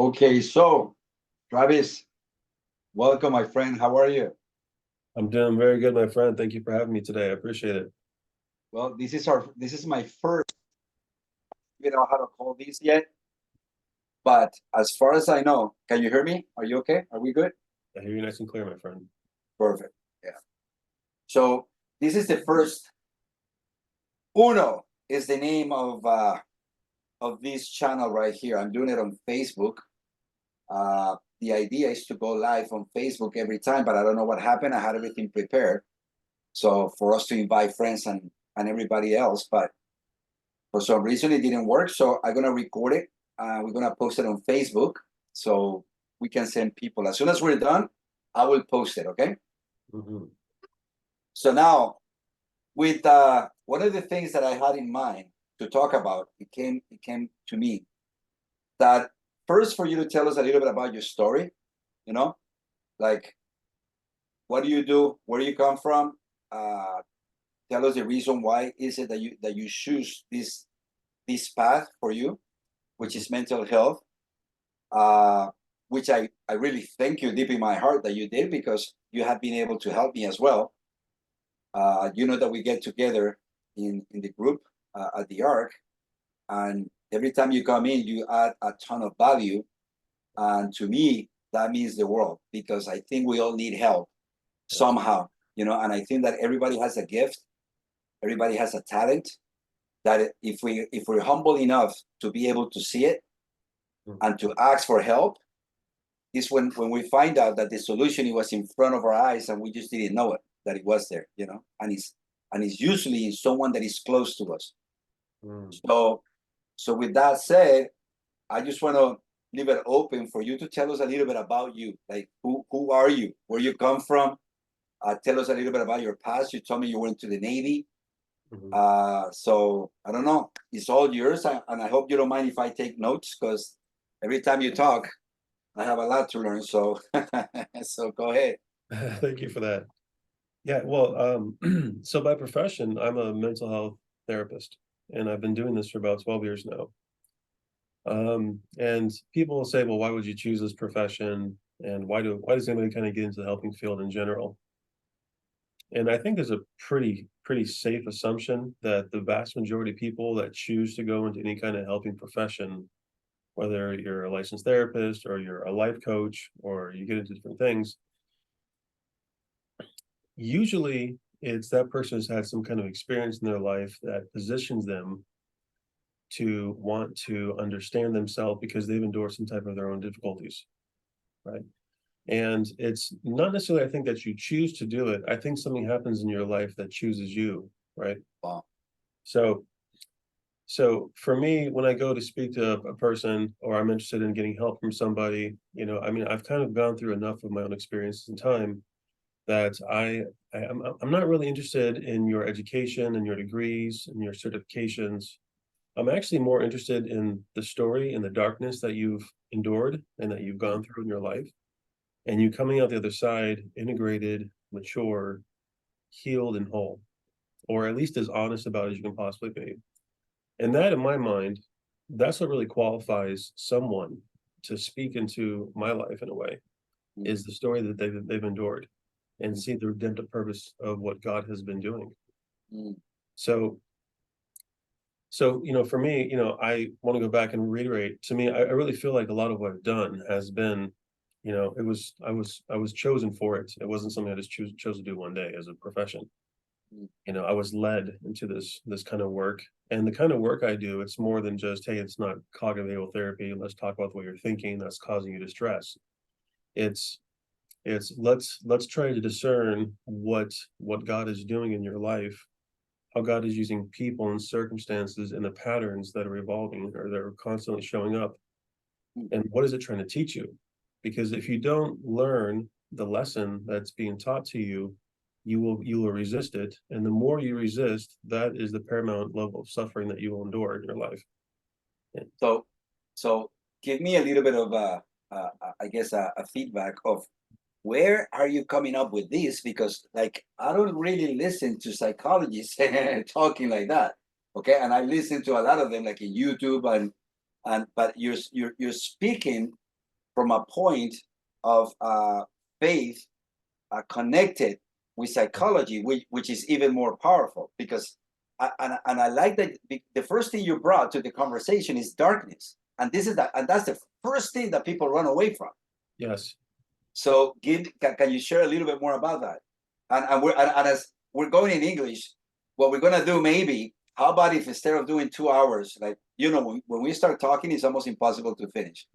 Okay, so Travis, welcome, my friend. How are you? I'm doing very good, my friend. Thank you for having me today. I appreciate it. Well, this is my first, how to call this yet, but as far as I know, can you hear me? Are you okay? Are we good? I hear you nice and clear, my friend. Perfect. Yeah. So this is the first. Uno is the name of this channel right here. I'm doing it on Facebook. The idea is to go live on Facebook every time, but I don't know what happened. I had everything prepared, so for us to invite friends and everybody else, but for some reason it didn't work. So I'm gonna record it. We're gonna post it on Facebook, so we can send people as soon as we're done. I will post it. Okay. Hmm. So now, with one of the things that I had in mind to talk about, it came to me that first for you to tell us a little bit about your story. You know, like what do you do, where you come from. Tell us the reason why is it that you choose this path for you, which is mental health, uh, which I really thank you deep in my heart that you did, because you have been able to help me as well. You know that we get together in the group at the ARK, and every time you come in, you add a ton of value. And to me, that means the world, because I think we all need help somehow, and I think that everybody has a gift, everybody has a talent, that if we're humble enough to be able to see it and to ask for help, is when we find out that the solution, it was in front of our eyes and we just didn't know it, that it was there, and it's usually someone that is close to us. Mm. So with that said, I just want to leave it open for you to tell us a little bit about you, like who are you, where you come from. Tell us a little bit about your past. You told me you went to the Navy. Hmm. So I don't know. It's all yours, and I hope you don't mind if I take notes, because every time you talk, I have a lot to learn. So, so go ahead. Thank you for that. Yeah, well, so by profession, I'm a mental health therapist, and I've been doing this for about 12 years now. And people will say, well, why would you choose this profession? And why does anybody kind of get into the helping field in general? And I think there's a pretty safe assumption that the vast majority of people that choose to go into any kind of helping profession, whether you're a licensed therapist or you're a life coach or you get into different things, usually it's that person has had some kind of experience in their life that positions them to want to understand themselves because they've endured some type of their own difficulties, right? And it's not necessarily, I think, that you choose to do it. I think something happens in your life that chooses you, right? Wow. So for me, when I go to speak to a person or I'm interested in getting help from somebody, I mean, I've kind of gone through enough of my own experiences in time that I'm not really interested in your education and your degrees and your certifications. I'm actually more interested in the story and the darkness that you've endured and that you've gone through in your life, and you coming out the other side integrated, mature, healed, and whole, or at least as honest about as you can possibly be. And that, in my mind, that's what really qualifies someone to speak into my life in a way, is the story that they've endured and see the redemptive purpose of what God has been doing. Mm. So, for me, I want to go back and reiterate. To me, I really feel like a lot of what I've done has been, I was chosen for it. It wasn't something I just chose to do one day as a profession. Mm. I was led into this kind of work, and the kind of work I do, it's more than just, hey, it's not cognitive behavioral therapy. Let's talk about the way you're thinking that's causing you distress. It's let's try to discern what God is doing in your life, how God is using people and circumstances and the patterns that are evolving or that are constantly showing up, Mm. and what is it trying to teach you? Because if you don't learn the lesson that's being taught to you, you will resist it, and the more you resist, that is the paramount level of suffering that you will endure in your life. And So, so give me a little bit of I guess a feedback of where are you coming up with this? Because like I don't really listen to psychologists talking like that. Okay, and I listen to a lot of them like in YouTube, and but you're speaking from a point of faith connected with psychology, which is even more powerful. Because and I like that the first thing you brought to the conversation is darkness, and that's the first thing that people run away from. Yes. So can you share a little bit more about that? And as we're going in English, what we're gonna do maybe, how about if instead of doing 2 hours, like, you know, when we start talking, it's almost impossible to finish.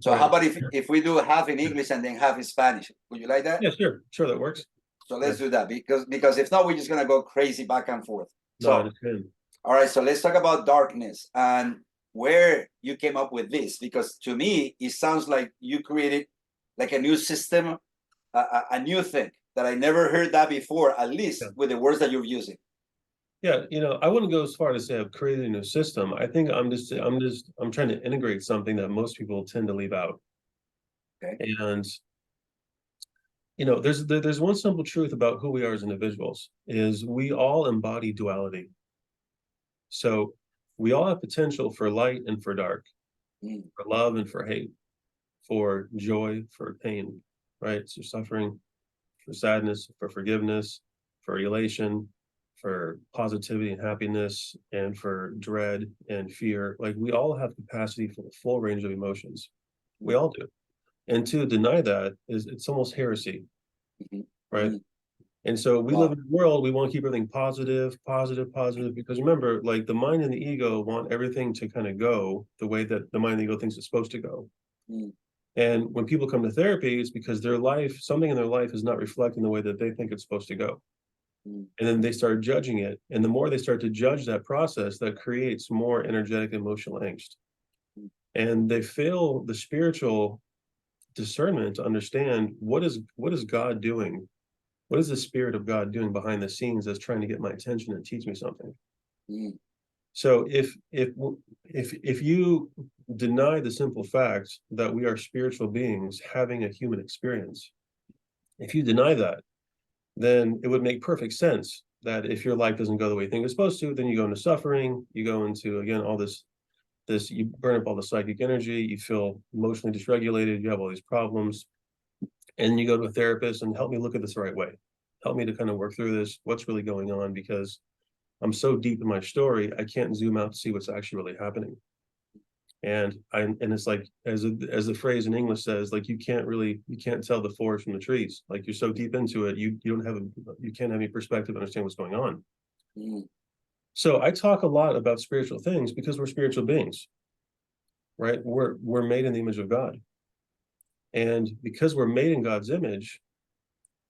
So Right. how about if we do half in English and then half in Spanish? Would you like that? Yeah, sure, that works. So let's do that, because if not, we're just gonna go crazy back and forth. No, I So understand. all right, so let's talk about darkness and where you came up with this, because to me it sounds like you created like a new system, a new thing that I never heard that before, at least Yeah. with the words that you're using. Yeah, you know, I wouldn't go as far to say I've created a new system. I think I'm trying to integrate something that most people tend to leave out. Okay. And you know, there's one simple truth about who we are as individuals is we all embody duality. So we all have potential for light and for dark, for love and for hate, for joy, for pain, right? So suffering, for sadness, for forgiveness, for elation, for positivity and happiness, and for dread and fear. Like we all have capacity for the full range of emotions. We all do. And to deny that it's almost heresy, right? And so we live in a world, we want to keep everything positive, because remember, like the mind and the ego want everything to kind of go the way that the mind and the ego thinks it's supposed to go. And when people come to therapy, it's because their life, something in their life is not reflecting the way that they think it's supposed to go. And then they start judging it. And the more they start to judge that process, that creates more energetic emotional angst. And they fail the spiritual discernment to understand what is God doing? What is the spirit of God doing behind the scenes that's trying to get my attention and teach me something? So if you deny the simple fact that we are spiritual beings having a human experience, if you deny that, then it would make perfect sense that if your life doesn't go the way you think it's supposed to, then you go into suffering, you go into, again, all this, you burn up all the psychic energy, you feel emotionally dysregulated, you have all these problems, and you go to a therapist and help me look at this the right way. Help me to kind of work through this, what's really going on, because I'm so deep in my story, I can't zoom out to see what's actually really happening. And it's like, as the phrase in English says, like you can't tell the forest from the trees. Like you're so deep into it, you can't have any perspective to understand what's going on. So I talk a lot about spiritual things because we're spiritual beings, right? We're made in the image of God. And because we're made in God's image,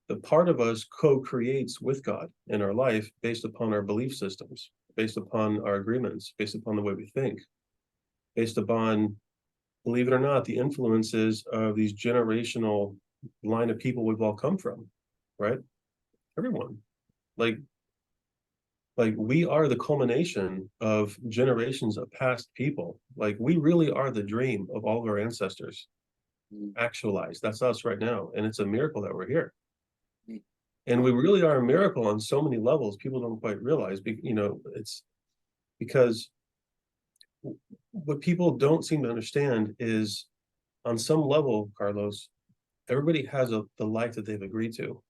the part of us co-creates with God in our life based upon our belief systems, based upon our agreements, based upon the way we think, based upon, believe it or not, the influences of these generational line of people we've all come from, right? Everyone. Like we are the culmination of generations of past people. Like we really are the dream of all of our ancestors actualized. That's us right now. And it's a miracle that we're here. And we really are a miracle on so many levels. People don't quite realize, you know, it's because what people don't seem to understand is on some level, Carlos, everybody has the life that they've agreed to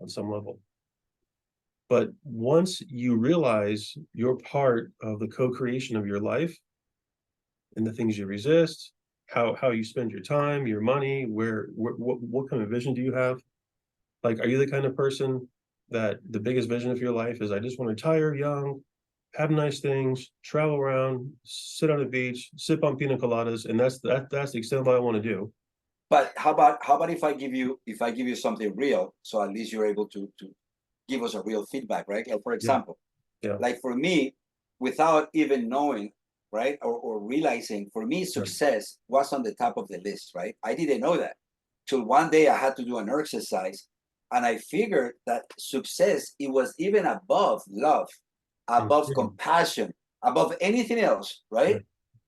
on some level. But once you realize you're part of the co-creation of your life and the things you resist, how you spend your time, your money, what kind of vision do you have? Like, are you the kind of person that the biggest vision of your life is, I just want to retire young, have nice things, travel around, sit on a beach, sip on pina coladas, and that's the extent of what I want to do. But how about if I give you something real, so at least you're able to give us a real feedback, right? Like for example, like for me, without even knowing, right, or realizing, for me, success was on the top of the list, right? I didn't know that till one day I had to do an exercise, and I figured that success, it was even above love, above compassion, above anything else, right?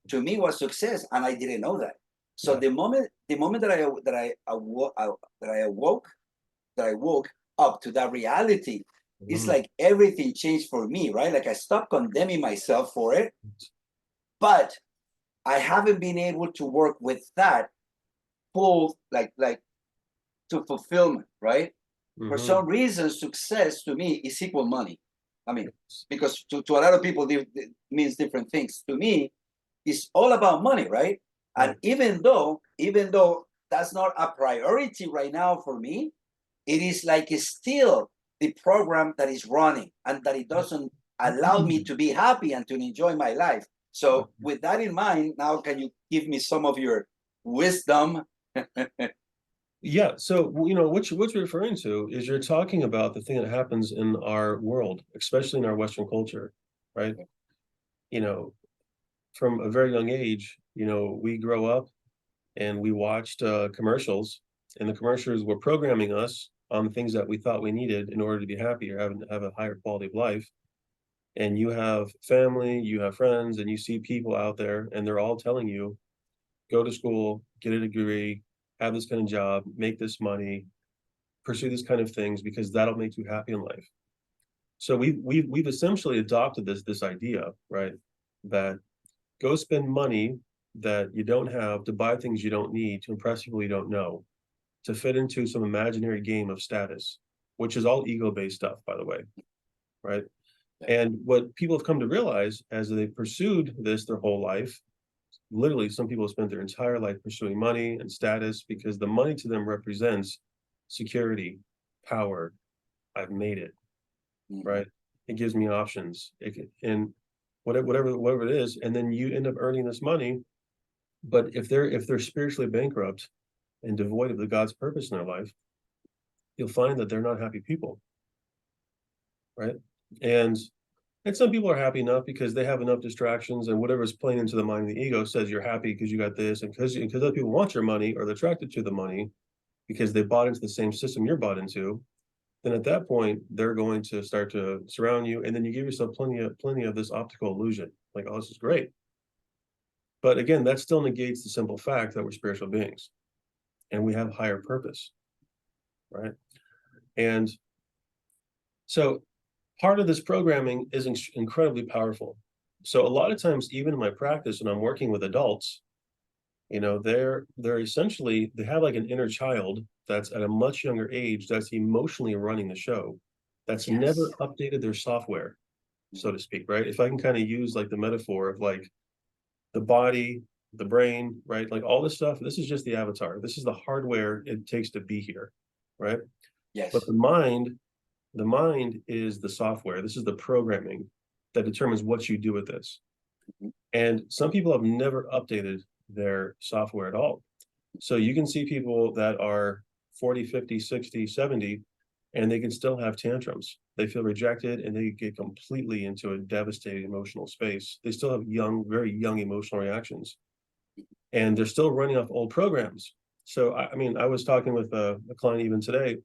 To me was success, and I didn't know that. So the moment that I woke up to that reality, it's like everything changed for me, right? Like I stopped condemning myself for it, but I haven't been able to work with that full, like to fulfillment, right? For Mhm. some reason, success to me is equal money. I mean, because to a lot of people, it means different things. To me, it's all about money, right? And Right. even though that's not a priority right now for me, it is like it's still the program that is running and that it doesn't allow me to be happy and to enjoy my life. So with that in mind, now can you give me some of your wisdom? Yeah, so what you're referring to is you're talking about the thing that happens in our world, especially in our Western culture, right? You know, from a very young age, we grow up and we watched commercials, and the commercials were programming us on the things that we thought we needed in order to be happy or have a higher quality of life. And you have family, you have friends, and you see people out there, and they're all telling you, go to school, get a degree, have this kind of job, make this money, pursue this kind of things because that'll make you happy in life. So we've essentially adopted this idea, right? That go spend money that you don't have to buy things you don't need to impress people you don't know, to fit into some imaginary game of status, which is all ego-based stuff, by the way, right? And what people have come to realize as they pursued this their whole life, literally some people have spent their entire life pursuing money and status because the money to them represents security, power. I've made it, Mhm. right? It gives me options. And whatever it is, and then you end up earning this money. But if they're spiritually bankrupt and devoid of the God's purpose in their life, you'll find that they're not happy people, right? And and some people are happy enough because they have enough distractions and whatever's playing into the mind of the ego says you're happy because you got this, and because other people want your money or they're attracted to the money because they bought into the same system you're bought into, then at that point they're going to start to surround you, and then you give yourself plenty of this optical illusion, like, oh, this is great. But again, that still negates the simple fact that we're spiritual beings and we have higher purpose, right? And so part of this programming is incredibly powerful. So a lot of times, even in my practice, when I'm working with adults, they're essentially they have like an inner child that's at a much younger age that's emotionally running the show, that's never Yes. updated their software, so Mhm. to speak, right? If I can kind of use like the metaphor of like the body, the brain, right? Like all this stuff, this is just the avatar. This is the hardware it takes to be here, right? But Yes. the mind is the software. This is the programming that determines what you do with this. Mhm. And some people have never updated their software at all. So you can see people that are 40, 50, 60, 70, and they can still have tantrums. They feel rejected and they get completely into a devastating emotional space. They still have very young emotional reactions, and they're still running off old programs. So, I mean, I was talking with a client even today,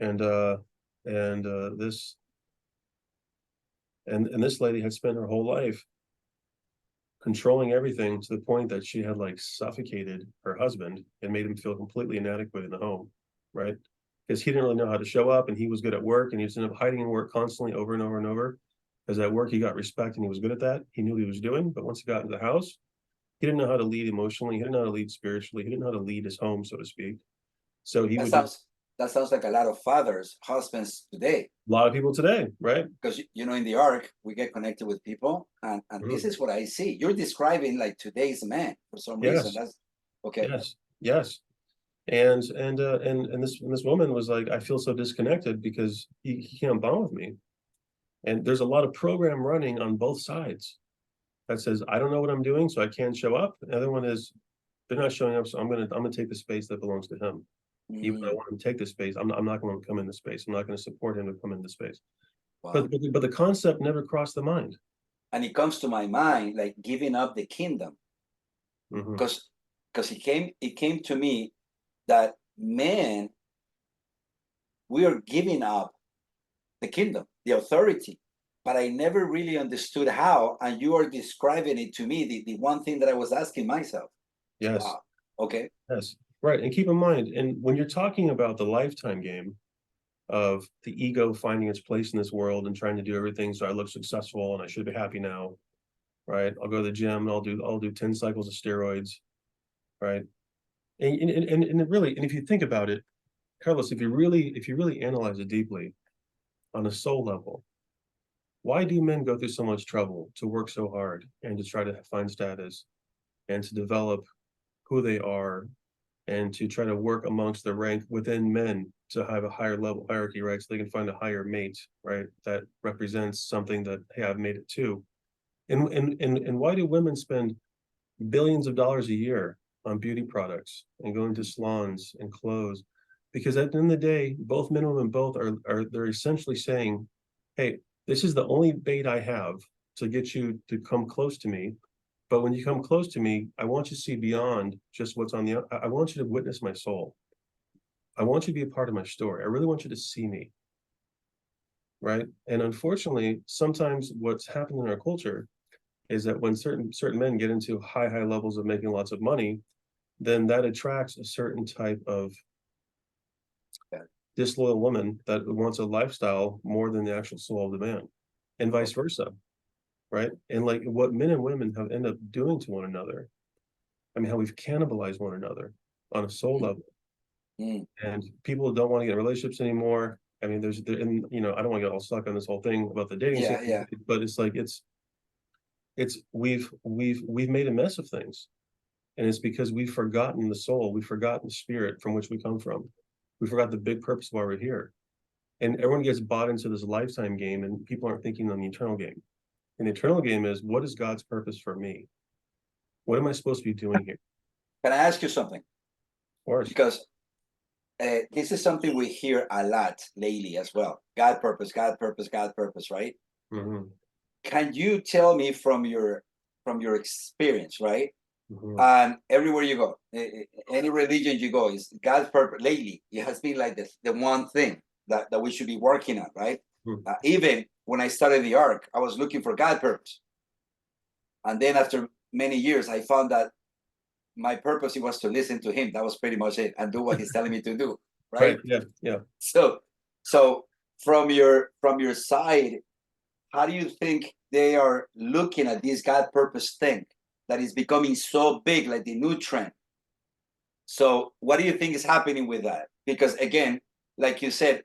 and this and this lady had spent her whole life controlling everything to the point that she had like suffocated her husband and made him feel completely inadequate in the home, right? Because he didn't really know how to show up, and he was good at work, and he just ended up hiding in work constantly over and over and over. Because at work he got respect and he was good at that. He knew what he was doing, but once he got into the house, he didn't know how to lead emotionally. He didn't know how to lead spiritually. He didn't know how to lead his home, so to speak. So he That would just sounds that sounds like a lot of fathers, husbands today. a lot of people today, right? Because in the arc we get connected with people, and this Mhm. is what I see. You're describing like today's man for some reason. Yes, That's okay. yes, yes. And this woman was like, I feel so disconnected because he can't bond with me. And there's a lot of program running on both sides that says, I don't know what I'm doing, so I can't show up. The other one is they're not showing up, so I'm gonna take the space that belongs to him. Even though I Mm, want him to take the space, I'm not going to come into space. I'm not going to support him to come into space. wow. But the concept never crossed the mind. And it comes to my mind like giving up the kingdom, Hmm. because it came to me that man, we are giving up the kingdom, the authority. But I never really understood how, and you are describing it to me, the one thing that I was asking myself. Yes, Wow. Okay. yes, right. And keep in mind, and when you're talking about the lifetime game of the ego finding its place in this world and trying to do everything so I look successful and I should be happy now, right? I'll go to the gym and I'll do 10 cycles of steroids, right? And it really, and if you think about it, Carlos, if you really analyze it deeply on a soul level, why do men go through so much trouble to work so hard and to try to find status and to develop who they are and to try to work amongst the rank within men to have a higher level hierarchy, right? So they can find a higher mate, right? That represents something that, hey, I've made it too. And why do women spend billions of dollars a year on beauty products and going to salons and clothes? Because at the end of the day, both men and women both are they're essentially saying, hey, this is the only bait I have to get you to come close to me. But when you come close to me, I want you to see beyond just what's on the, I want you to witness my soul. I want you to be a part of my story. I really want you to see me. Right. And unfortunately, sometimes what's happening in our culture is that when certain men get into high levels of making lots of money, then that attracts a certain type of disloyal woman that wants a lifestyle more than the actual soul of the man, and vice versa. Right. And like what men and women have ended up doing to one another, I mean, how we've cannibalized one another on a soul level. And people don't want to get in relationships anymore. I mean, and you know, I don't want to get all stuck on this whole thing about the dating scene, but it's like we've made a mess of things. And it's because we've forgotten the soul, we've forgotten the spirit from which we come from. We forgot the big purpose of why we're here. And everyone gets bought into this lifetime game, and people aren't thinking on the eternal game. And the eternal game is, what is God's purpose for me? What am I supposed to be doing here? Can I ask you something? Of course. Because this is something we hear a lot lately as well. God purpose, God purpose, God purpose, right? Can you tell me from your experience, right? And everywhere you go, any religion you go, is God's purpose. Lately, it has been like the one thing that we should be working on, right? Even when I started the ARK, I was looking for God's purpose. And then after many years, I found that my purpose, it was to listen to him. That was pretty much it, and do what he's telling me to do, right? Yeah. So from your side, how do you think they are looking at this God purpose thing that is becoming so big, like the new trend? So what do you think is happening with that? Because again, like you said,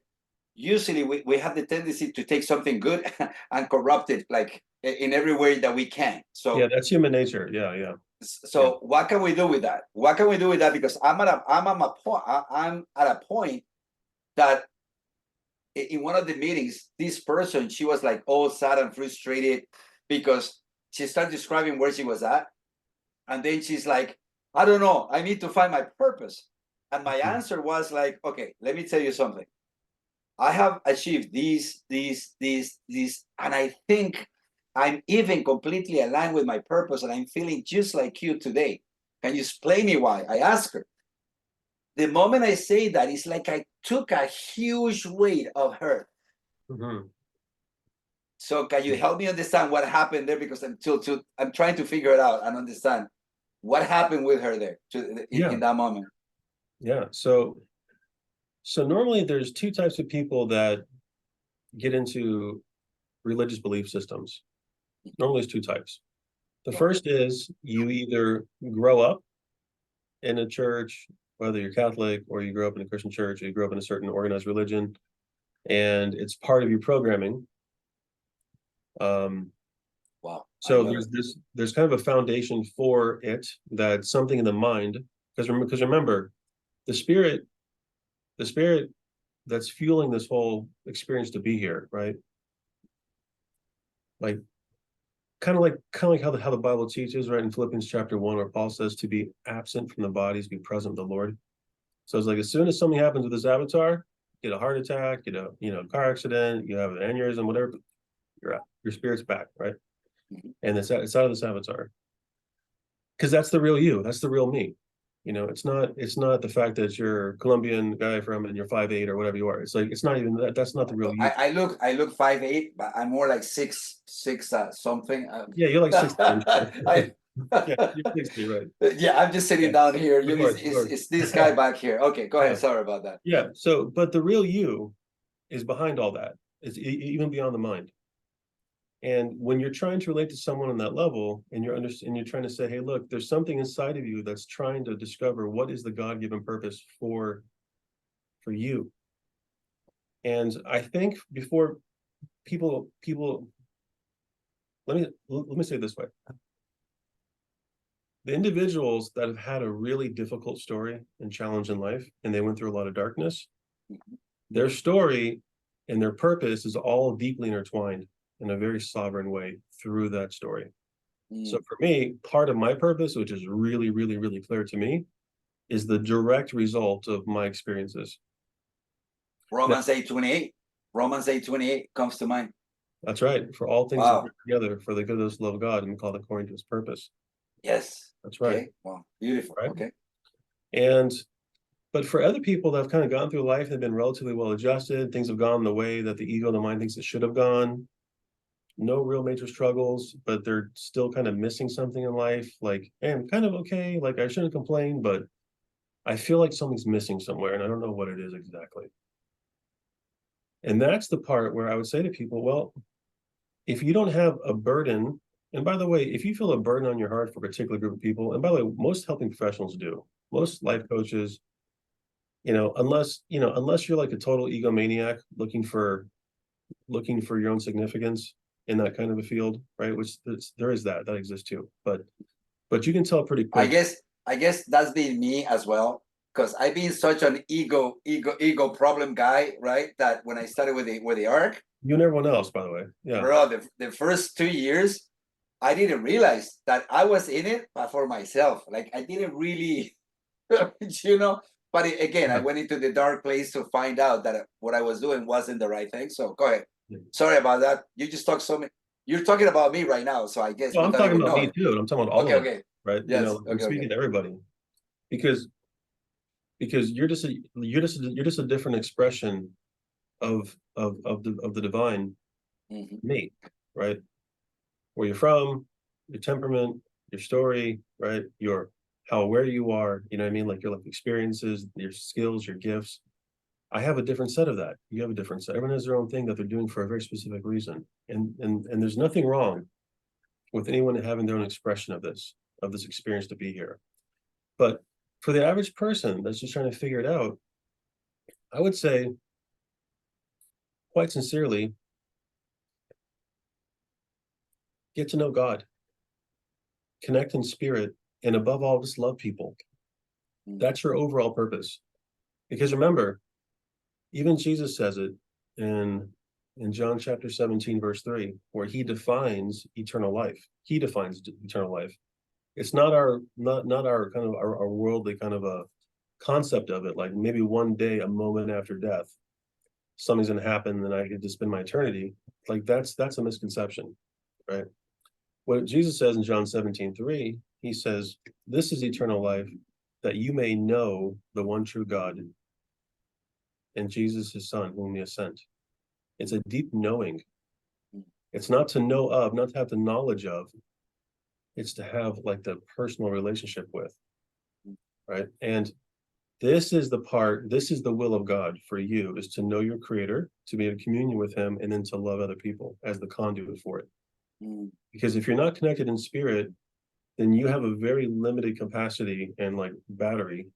usually we have the tendency to take something good and corrupt it, like in every way that we can. So yeah, that's human nature. Yeah. So what can we do with that? What can we do with that? Because I'm at a point that in one of the meetings, this person, she was like all sad and frustrated because she started describing where she was at. And then she's like, I don't know, I need to find my purpose. And my answer was like, okay, let me tell you something. I have achieved these, and I think I'm even completely aligned with my purpose, and I'm feeling just like you today. Can you explain me why? I asked her. The moment I say that, it's like I took a huge weight of her. So can you help me understand what happened there? Because I'm trying to figure it out and understand what happened with her there in that moment. Yeah. So normally there's two types of people that get into religious belief systems. Normally there's two types. The first is you either grow up in a church, whether you're Catholic or you grow up in a Christian church, or you grow up in a certain organized religion, and it's part of your programming. Wow. So there's kind of a foundation for it, that's something in the mind, because remember, the spirit that's fueling this whole experience to be here, right? Like kind of like how the Bible teaches, right, in Philippians chapter 1, where Paul says to be absent from the bodies, be present with the Lord. So it's like, as soon as something happens with this avatar, get a heart attack, get a car accident, you have an aneurysm, whatever, you're out. Your spirit's back, right? And it's out of this avatar, because that's the real you. That's the real me. You know, it's not the fact that you're a Colombian guy and you're 5'8" or whatever you are. It's like, it's not even that. That's not the real you. I look 5'8", but I'm more like 6'6" something. Yeah, you're like 6'. Yeah, you're 60, right? Yeah, I'm just sitting down here. It's this guy back here. Okay, go ahead. Sorry about that. Yeah. So, but the real you is behind all that. It's even beyond the mind. And when you're trying to relate to someone on that level, and you're trying to say, hey, look, there's something inside of you that's trying to discover what is the God-given purpose for you. And I think before people, let me say it this way. The individuals that have had a really difficult story and challenge in life, and they went through a lot of darkness, their story and their purpose is all deeply intertwined in a very sovereign way through that story. So for me, part of my purpose, which is really, really, really clear to me, is the direct result of my experiences. Romans 8:28. Romans 8:28 comes to mind. That's right. For all things Wow. work together for the good of those who love God and called according to his purpose. Yes. That's right. Okay. Wow. Beautiful. Right? Okay. But for other people that have kind of gone through life, they've been relatively well adjusted, things have gone the way that the ego and the mind thinks it should have gone. No real major struggles, but they're still kind of missing something in life. Like, hey, I'm kind of okay. Like, I shouldn't complain, but I feel like something's missing somewhere, and I don't know what it is exactly. And that's the part where I would say to people, well, if you don't have a burden, and by the way, if you feel a burden on your heart for a particular group of people, and by the way, most helping professionals do, most life coaches, unless you're like a total egomaniac looking for your own significance in that kind of a field, right? Which there is that exists too. But you can tell pretty quick. I guess that's been me as well, because I've been such an ego problem guy, right? That when I started with the ARK, you and everyone else, by the way, yeah, bro, the first 2 years, I didn't realize that I was in it, but for myself. Like I didn't really, But again, I went into the dark place to find out that what I was doing wasn't the right thing. So go ahead. Yeah. Sorry about that. You just talked so many. You're talking about me right now, so I guess. Well, I'm talking about me too, and I'm talking about all of us, right? Yes. I'm speaking to everybody, because you're just a different expression of the divine, me, right? Where you're from, your temperament, your story, right? Your how aware you are, you know what I mean? Like your life experiences, your skills, your gifts. I have a different set of that. You have a different set. Everyone has their own thing that they're doing for a very specific reason. And there's nothing wrong with anyone having their own expression of this experience to be here. But for the average person that's just trying to figure it out, I would say, quite sincerely, get to know God, connect in spirit, and above all, just love people. That's your overall purpose. Because remember, even Jesus says it in John chapter 17, verse 3, where he defines eternal life. He defines eternal life. It's not our kind of our worldly kind of a concept of it, like maybe one day, a moment after death, something's gonna happen and I get to spend my eternity. Like that's a misconception, right? What Jesus says in John 17:3, he says, this is eternal life, that you may know the one true God and Jesus, his son, whom he has sent. It's a deep knowing. It's not to know of, not to have the knowledge of. It's to have like the personal relationship with, right? And this is the will of God for you, is to know your creator, to be in communion with him, and then to love other people as the conduit for it. Because if you're not connected in spirit, then you have a very limited capacity and like battery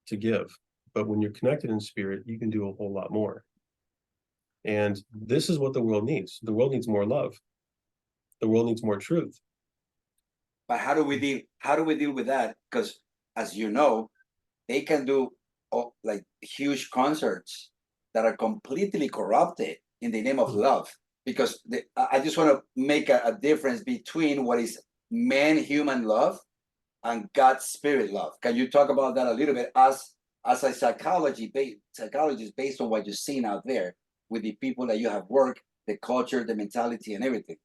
to give. But when you're connected in spirit, you can do a whole lot more. And this is what the world needs. The world needs more love. The world needs more truth. But how do we deal with that? Because as you know, they can do like huge concerts that are completely corrupted in the name of love. Because I just want to make a difference between what is human love and God's spirit love. Can you talk about that a little bit as a psychologist based on what you've seen out there with the people that you have worked, the culture, the mentality, and everything?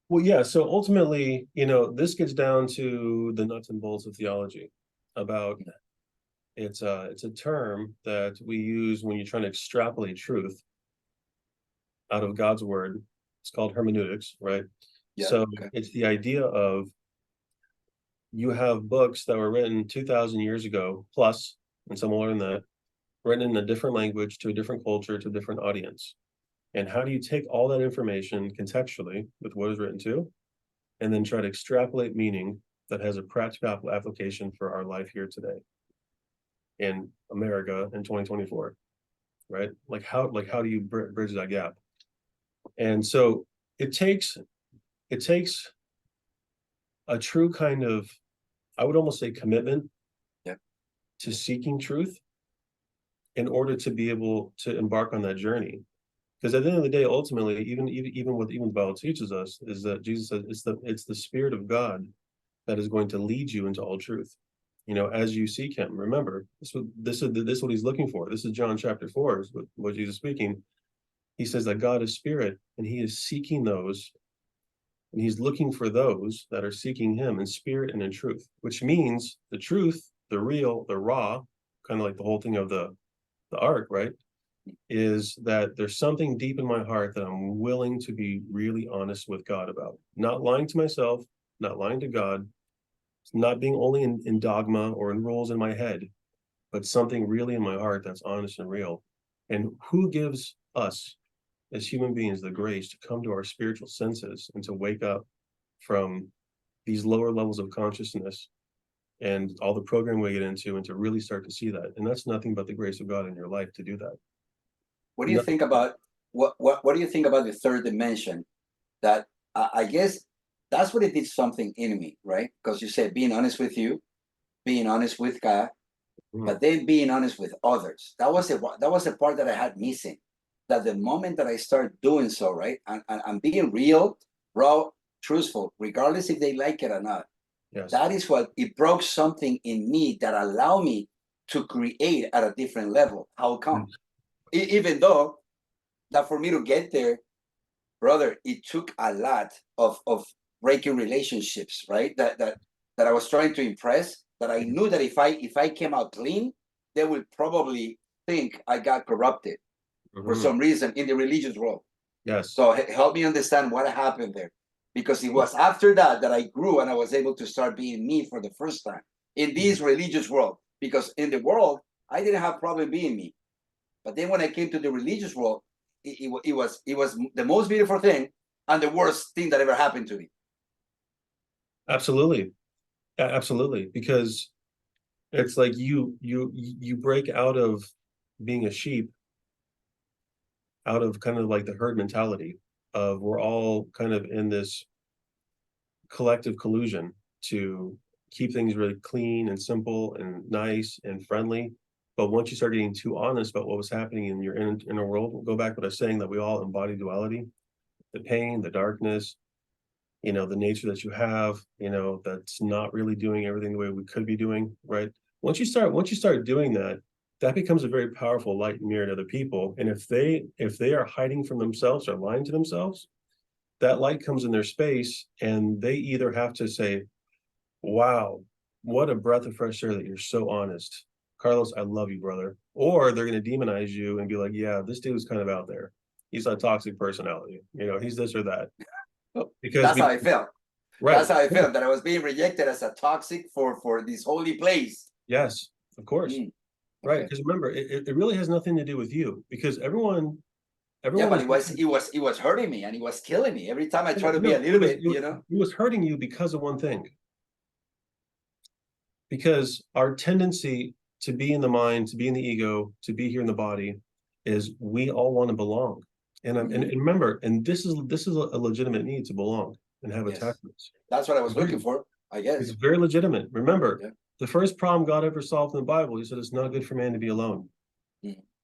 Well, yeah. So ultimately, this gets down to the nuts and bolts of theology. About it's a term that we use when you're trying to extrapolate truth out of God's word. It's called hermeneutics, right? Yeah, so it's the idea of, you have books that were written 2,000 years ago plus, and some more than that, written in a different language to a different culture to a different audience. And how do you take all that information contextually with what is written to, and then try to extrapolate meaning that has a practical application for our life here today in America in 2024, right? Like how do you bridge that gap? And so it takes a true kind of, I would almost say, commitment to seeking truth in order to be able to embark on that journey. Because at the end of the day, ultimately, even what the Bible teaches us is that Jesus says it's the Spirit of God that is going to lead you into all truth. You know, as you seek Him. Remember, this is what He's looking for. This is John chapter 4, is what Jesus is speaking. He says that God is spirit, and He is seeking those, and He's looking for those that are seeking Him in spirit and in truth. Which means the truth, the real, the raw, kind of like the whole thing of the ark, right? Is that there's something deep in my heart that I'm willing to be really honest with God about. Not lying to myself, not lying to God, not being only in dogma or in rules in my head, but something really in my heart that's honest and real. And who gives us as human beings the grace to come to our spiritual senses and to wake up from these lower levels of consciousness and all the program we get into, and to really start to see that? And that's nothing but the grace of God in your life to do that. What do you think about what do you think about the third dimension? That I guess that's what it did something in me, right? Because you said being honest with you, being honest with God, but then being honest with others. That was the part that I had missing. That the moment that I start doing so, right, and being real, raw, truthful, regardless if they like it or not. Yes. That is what it broke something in me that allowed me to create at a different level. How come? Even though that for me to get there, brother, it took a lot of breaking relationships, right? That I was trying to impress, that I knew that if I came out clean, they would probably think I got corrupted for some reason in the religious world. Yes. So help me understand what happened there. Because it was after that I grew and I was able to start being me for the first time in this religious world. Because in the world, I didn't have problem being me. But then when I came to the religious world, it was the most beautiful thing and the worst thing that ever happened to me. Absolutely. Absolutely. Because it's like you break out of being a sheep, out of kind of like the herd mentality of we're all kind of in this collective collusion to keep things really clean and simple and nice and friendly. But once you start getting too honest about what was happening in your inner world, we'll go back to what I was saying, that we all embody duality, the pain, the darkness, you know, the nature that you have, you know, that's not really doing everything the way we could be doing, right? Once you start doing that, that becomes a very powerful light mirror to other people. And if they are hiding from themselves or lying to themselves, that light comes in their space, and they either have to say, wow, what a breath of fresh air that you're so honest. Carlos, I love you, brother. Or they're going to demonize you and be like, yeah, this dude was kind of out there. He's a toxic personality. You know, he's this or that. Because that's how I felt. Right. That's how I felt, that I was being rejected as a toxic for this holy place. Yes, of course. Right. Because remember, it really has nothing to do with you, because everyone. Yeah, but it was hurting me, and it was killing me every time I tried to be a little bit, you know. It was hurting you because of one thing. Because our tendency to be in the mind, to be in the ego, to be here in the body, is we all want to belong. And and remember, and this is a legitimate need to belong and have attachments. That's what I was looking for, I guess. It's very legitimate. Remember, the first problem God ever solved in the Bible, He said it's not good for man to be alone.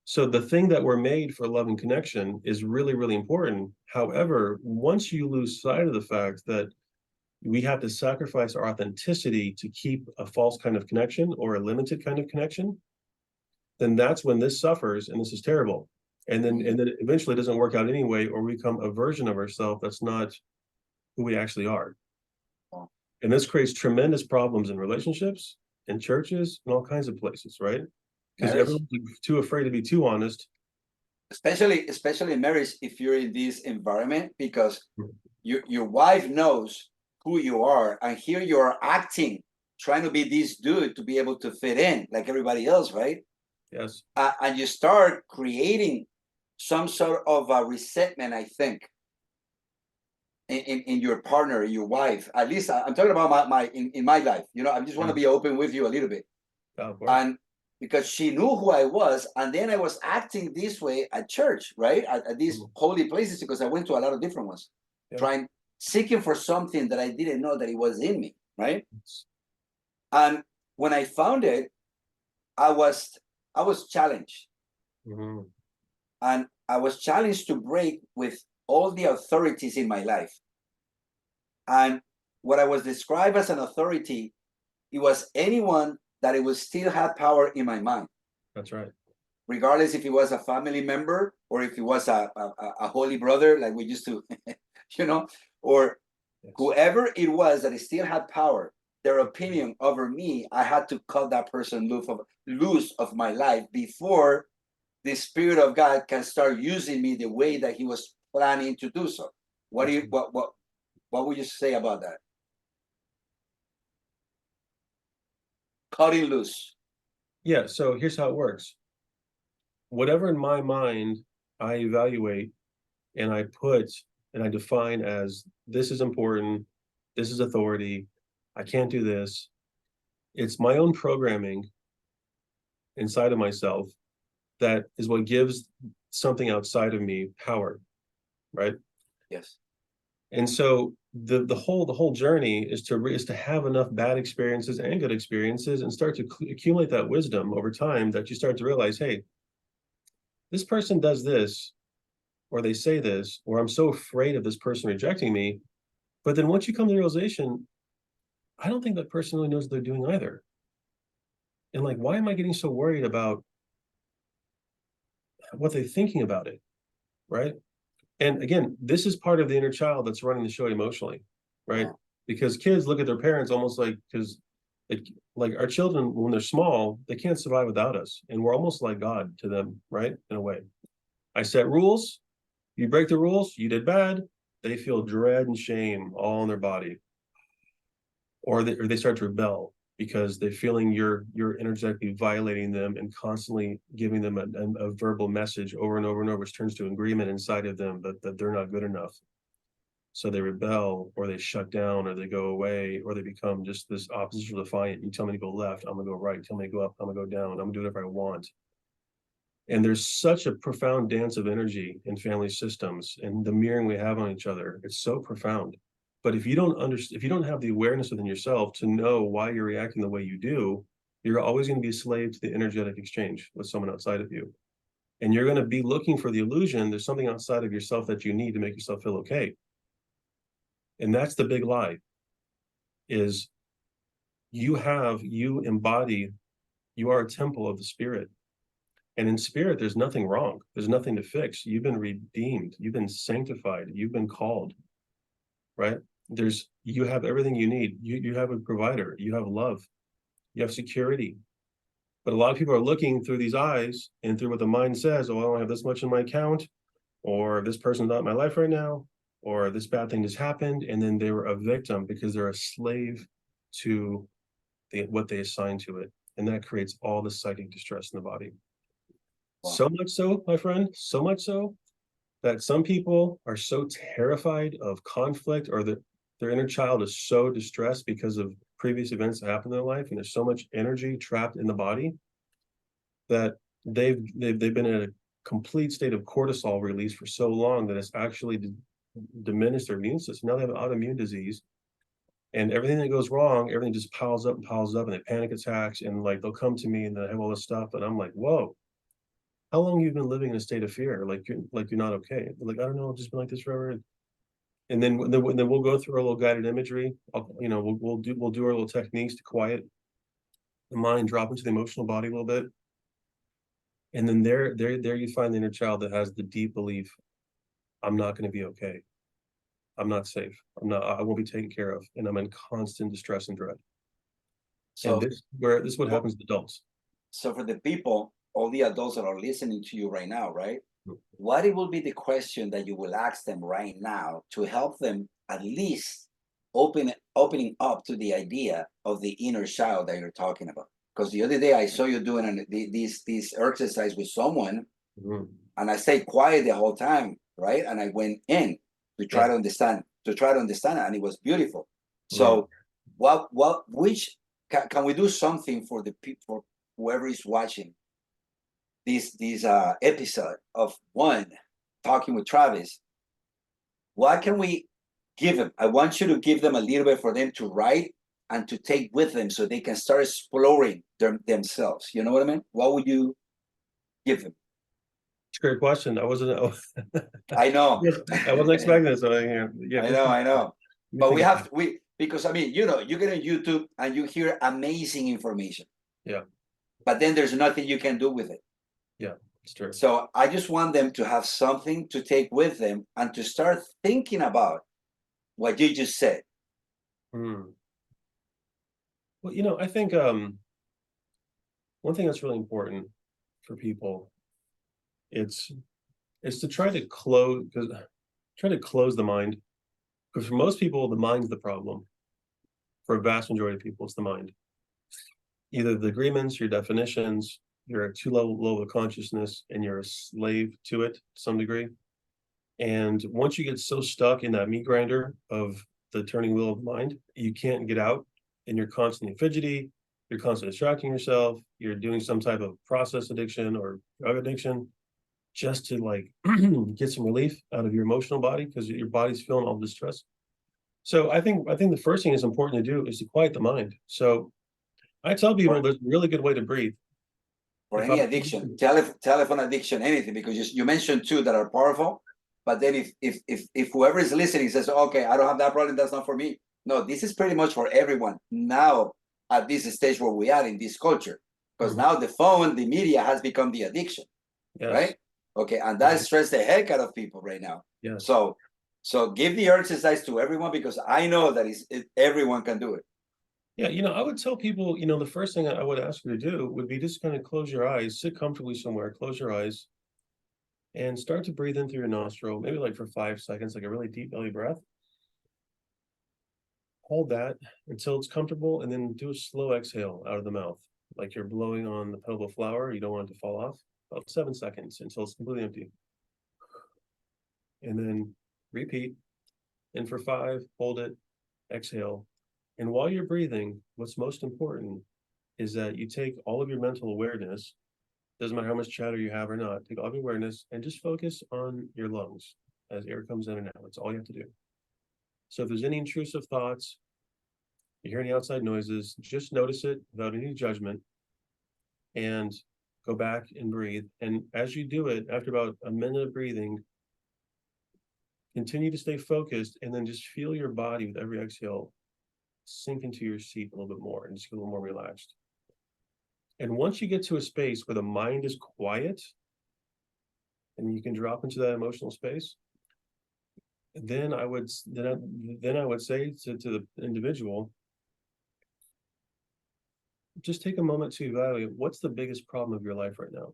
So the thing that we're made for, love and connection, is really, really important. However, once you lose sight of the fact that we have to sacrifice our authenticity to keep a false kind of connection or a limited kind of connection, then that's when this suffers, and this is terrible. And then eventually it doesn't work out anyway, or we become a version of ourselves that's not who we actually are. And this creates tremendous problems in relationships, in churches, and all kinds of places, right? Because everyone's too afraid to be too honest. Especially in marriage, if you're in this environment, because your wife knows who you are, and here you are acting, trying to be this dude to be able to fit in like everybody else, right? Yes. And you start creating some sort of resentment, I think, in your partner, your wife. At least I'm talking about in my life. You know, I just want to be open with you a little bit. Of course. And because she knew who I was, and then I was acting this way at church, right? At these holy places, because I went to a lot of different ones, seeking for something that I didn't know that it was in me, right? And when I found it, I was challenged. And I was challenged to break with all the authorities in my life. And what I was described as an authority, it was anyone that it would still have power in my mind. That's right. Regardless if it was a family member or if it was a holy brother, like we used to, you know, or whoever it was that still had power, their opinion over me, I had to cut that person loose of my life before the Spirit of God can start using me the way that He was planning to do so. What would you say about that? Cutting loose. Yeah, so here's how it works. Whatever in my mind I evaluate and I put and I define as this is important, this is authority, I can't do this. It's my own programming inside of myself that is what gives something outside of me power, right? Yes. And so the whole journey is to have enough bad experiences and good experiences and start to accumulate that wisdom over time that you start to realize, hey, this person does this, or they say this, or I'm so afraid of this person rejecting me. But then once you come to the realization, I don't think that person really knows what they're doing either. And like, why am I getting so worried about what they're thinking about it, right? And again, this is part of the inner child that's running the show emotionally, right? Wow. Because kids look at their parents almost like, like our children, when they're small, they can't survive without us. And we're almost like God to them, right? In a way. I set rules, you break the rules, you did bad, they feel dread and shame all in their body. Or they start to rebel because they're feeling you're energetically violating them and constantly giving them a verbal message over and over and over, which turns to agreement inside of them that they're not good enough. So they rebel, or they shut down, or they go away, or they become just this oppositional defiant. You tell me to go left, I'm gonna go right. Tell me to go up, I'm gonna go down. I'm gonna do whatever I want. And there's such a profound dance of energy in family systems and the mirroring we have on each other. It's so profound. But if you don't have the awareness within yourself to know why you're reacting the way you do, you're always going to be a slave to the energetic exchange with someone outside of you. And you're going to be looking for the illusion there's something outside of yourself that you need to make yourself feel okay. And that's the big lie, is you embody, you are a temple of the spirit. And in spirit, there's nothing wrong. There's nothing to fix. You've been redeemed. You've been sanctified. You've been called, right? You have everything you need. You have a provider. You have love. You have security. But a lot of people are looking through these eyes and through what the mind says. Oh, I don't have this much in my account, or this person's not in my life right now, or this bad thing just happened. And then they were a victim because they're a slave to what they assign to it. And that creates all the psychic distress in the body. Wow. So much so, my friend, so much so that some people are so terrified of conflict, or that their inner child is so distressed because of previous events that happened in their life, and there's so much energy trapped in the body that they've been in a complete state of cortisol release for so long that it's actually diminished their immune system. Now they have an autoimmune disease, and everything that goes wrong, everything just piles up, and they panic attacks, and like they'll come to me and they have all this stuff, and I'm like, whoa. How long you've been living in a state of fear? Like you're not okay. Like, I don't know, I've just been like this forever. And then we'll go through a little guided imagery. We'll do our little techniques to quiet the mind, drop into the emotional body a little bit. And then there you find the inner child that has the deep belief, I'm not going to be okay. I'm not safe. I won't be taken care of. And I'm in constant distress and dread. So and this is what happens to adults. So for the people, all the adults that are listening to you right now, right? What it will be the question that you will ask them right now to help them at least opening up to the idea of the inner child that you're talking about? Because the other day I saw you doing this exercise with someone, Mhm. And I stayed quiet the whole time, right? And I went in to try Yeah. to understand, it, and it was beautiful. Yeah. So, which can we do something for the people, whoever is watching this episode of one talking with Travis? What can we give them? I want you to give them a little bit for them to write and to take with them so they can start exploring themselves. You know what I mean? What would you give them? It's a great question. I wasn't. I know. Yes, I wasn't expecting this. So yeah, I good know, thing. I know. Let me But think we about have it. we because I mean, you get on YouTube and you hear amazing information, Yeah, but then there's nothing you can do with it. yeah, it's true. So I just want them to have something to take with them and to start thinking about what you just said. Hmm. Well, I think one thing that's really important for people, it's to try to close the mind. Because for most people, the mind's the problem. For a vast majority of people, it's the mind. Either the agreements, your definitions, you're at too low of consciousness, and you're a slave to it to some degree. And once you get so stuck in that meat grinder of the turning wheel of the mind, you can't get out, and you're constantly fidgety, you're constantly distracting yourself, you're doing some type of process addiction or drug addiction just to like get some relief out of your emotional body because your body's feeling all this stress. So I think the first thing is important to do is to quiet the mind. So I tell people For, there's a really good way to breathe. for If I any addiction, telephone addiction, anything, because you mentioned two that are powerful. But then if whoever is listening says, okay, I don't have that problem, that's not for me. No, this is pretty much for everyone now at this stage where we are in this culture. Because Mhm. now the phone, the media has become the addiction, Yes. right? Okay, and that Mhm. stress the heck out of people right now. Yes. So give the exercise to everyone because I know that everyone can do it. Yeah, I would tell people, the first thing I would ask you to do would be just kind of close your eyes, sit comfortably somewhere, close your eyes, and start to breathe in through your nostril, maybe like for 5 seconds, like a really deep belly breath. Hold that until it's comfortable, and then do a slow exhale out of the mouth, like you're blowing on the petal of a flower. You don't want it to fall off. About 7 seconds until it's completely empty. And then repeat. And for 5, hold it, exhale. And while you're breathing, what's most important is that you take all of your mental awareness, doesn't matter how much chatter you have or not, take all of your awareness and just focus on your lungs as air comes in and out. That's all you have to do. So if there's any intrusive thoughts, you hear any outside noises, just notice it without any judgment and go back and breathe. And as you do it, after about a minute of breathing, continue to stay focused and then just feel your body with every exhale sink into your seat a little bit more and just get a little more relaxed. And once you get to a space where the mind is quiet and you can drop into that emotional space, then I would say to the individual, just take a moment to evaluate what's the biggest problem of your life right now.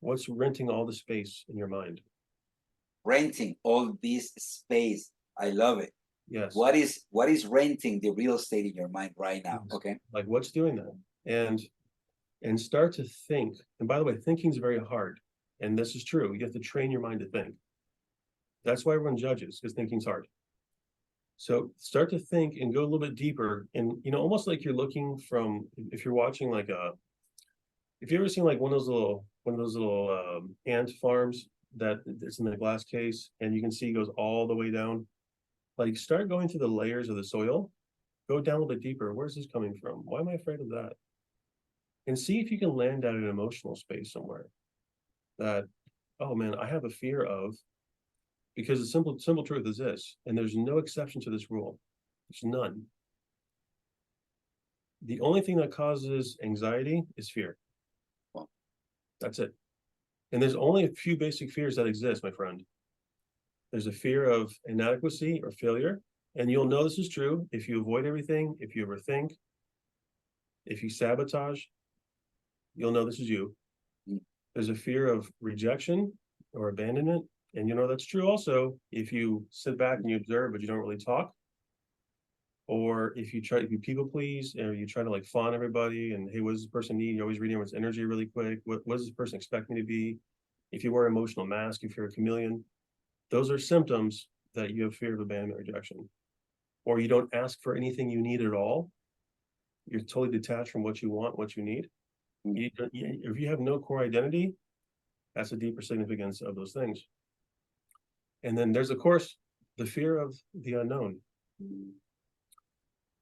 What's renting all the space in your mind? Renting all this space. I love it. Yes. What is renting the real estate in your mind right now? Yes. Okay. Like what's doing that? And start to think. And by the way, thinking is very hard. And this is true. You have to train your mind to think. That's why everyone judges, because thinking's hard. So start to think and go a little bit deeper. And almost like you're looking from, if you're watching like if you ever seen like one of those little ant farms that it's in the glass case and you can see goes all the way down. Like start going through the layers of the soil, go down a little bit deeper. Where's this coming from? Why am I afraid of that? And see if you can land at an emotional space somewhere that, oh man, I have a fear of, because the simple truth is this, and there's no exception to this rule. There's none. The only thing that causes anxiety is fear. Well, That's it. And there's only a few basic fears that exist, my friend. There's a fear of inadequacy or failure. And you'll know this is true if you avoid everything, if you overthink, if you sabotage, you'll know this is you. mm, There's a fear of rejection or abandonment. And that's true also if you sit back and you observe, but you don't really talk. or if you try to be people please, or you try to like fawn everybody and, hey, what does this person need? You're always reading everyone's energy really quick. What does this person expect me to be? If you wear an emotional mask, if you're a chameleon, those are symptoms that you have fear of abandonment, rejection. Or you don't ask for anything you need at all. You're totally detached from what you want, what you need. If you have no core identity, that's a deeper significance of those things. And then there's, of course, the fear of the unknown.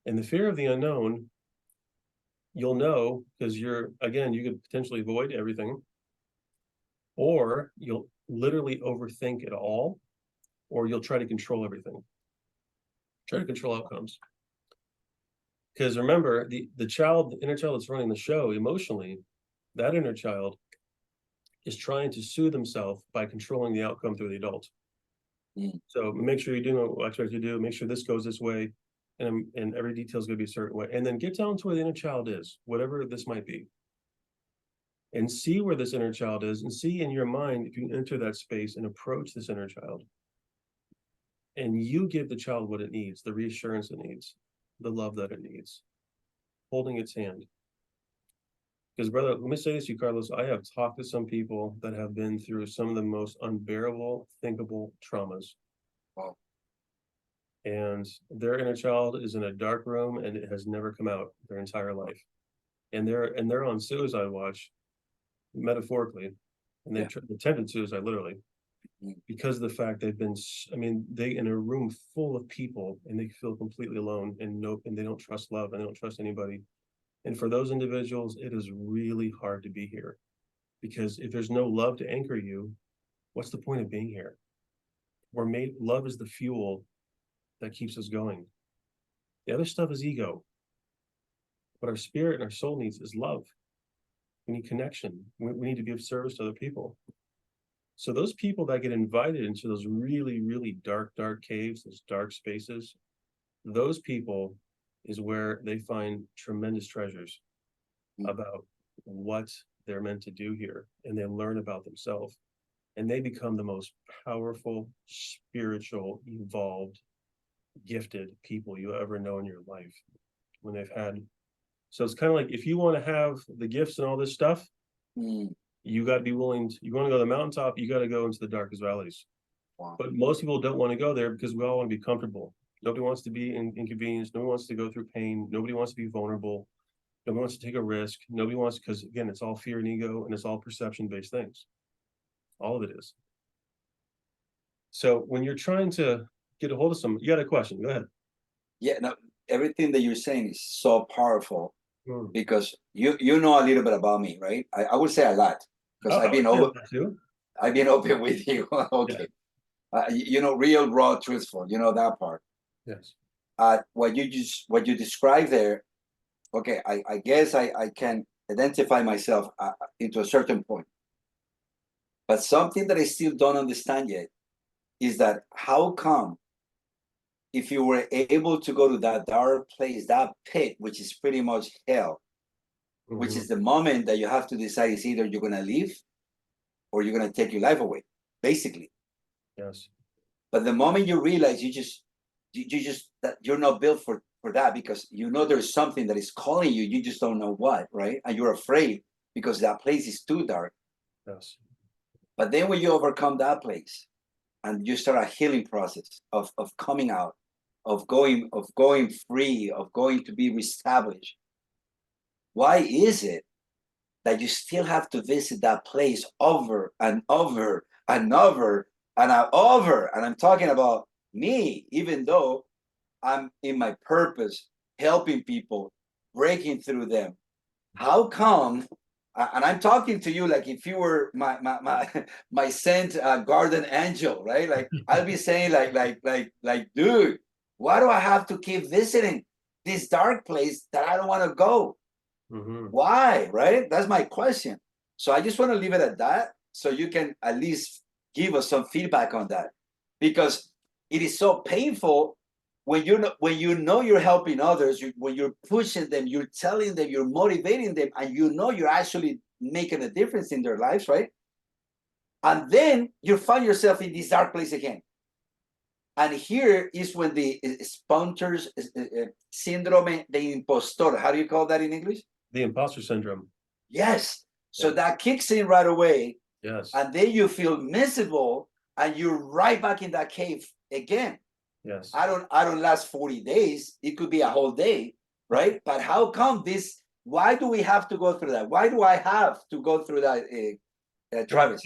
And the fear of the unknown, you'll know because you could potentially avoid everything, or you'll literally overthink it all, or you'll try to control everything, try to control outcomes. Because remember, the inner child that's running the show emotionally, that inner child is trying to soothe himself by controlling the outcome through the adult. So make sure you're doing what I expect you to do, make sure this goes this way, and every detail is going to be a certain way. And then get down to where the inner child is, whatever this might be. And see where this inner child is, and see in your mind if you can enter that space and approach this inner child. And you give the child what it needs, the reassurance it needs, the love that it needs, holding its hand. Because, brother, let me say this to you, Carlos, I have talked to some people that have been through some of the most unbearable, thinkable traumas. Wow. And their inner child is in a dark room and it has never come out their entire life. And they're on suicide watch, metaphorically, and they attempted suicide literally, because of the fact they've been, they in a room full of people and they feel completely alone and they don't trust love and they don't trust anybody. And for those individuals, it is really hard to be here, because if there's no love to anchor you, what's the point of being here? Love is the fuel that keeps us going. The other stuff is ego. What our spirit and our soul needs is love. We need connection. We need to be of service to other people. So those people that get invited into those really, really dark, dark caves, those dark spaces, those people is where they find tremendous treasures about what they're meant to do here. And they learn about themselves. And they become the most powerful, spiritual, evolved, gifted people you ever know in your life when they've had. So it's kind of like, if you want to have the gifts and all this stuff, you got to be willing to, you want to go to the mountaintop, you got to go into the darkest valleys. Wow. But most people don't want to go there because we all want to be comfortable. Nobody wants to be inconvenienced. Nobody wants to go through pain. Nobody wants to be vulnerable. Nobody wants to take a risk. Nobody wants, because again, it's all fear and ego, and it's all perception-based things. All of it is. So when you're trying to get a hold of someone, you got a question, go ahead. Yeah, no, everything that you're saying is so powerful, because you know a little bit about me, right? I would say a lot, because I've been open with you. Okay. Yeah. Real, raw, truthful, that part. Yes. What you described there, okay, I guess I can identify myself into a certain point. But something that I still don't understand yet is that how come, if you were able to go to that dark place, that pit, which is pretty much hell, which is the moment that you have to decide is either you're going to leave or you're going to take your life away, basically. Yes. But the moment you realize that you're not built for that, because there's something that is calling you, you just don't know what, right? And you're afraid because that place is too dark. Yes. But then when you overcome that place and you start a healing process of coming out, of going free, of going to be reestablished, why is it that you still have to visit that place over and over and over and over? And I'm talking about me, even though I'm in my purpose, helping people, breaking through them. How come? And I'm talking to you like if you were my sent garden angel, right? Like I'll be saying like, dude, why do I have to keep visiting this dark place that I don't want to go? Why, right? That's my question. So I just want to leave it at that, so you can at least give us some feedback on that, because it is so painful when you're helping others, when you're pushing them, you're telling them, you're motivating them, and you're actually making a difference in their lives, right? And then you find yourself in this dark place again. And here is when the Sponsor's syndrome, the impostor, how do you call that in English? The imposter syndrome. Yes. So Yeah. that kicks in right away. Yes. And then you feel miserable and you're right back in that cave again. Yes. I don't last 40 days. It could be a whole day, right? But how come this? Why do we have to go through that? Why do I have to go through that, Travis?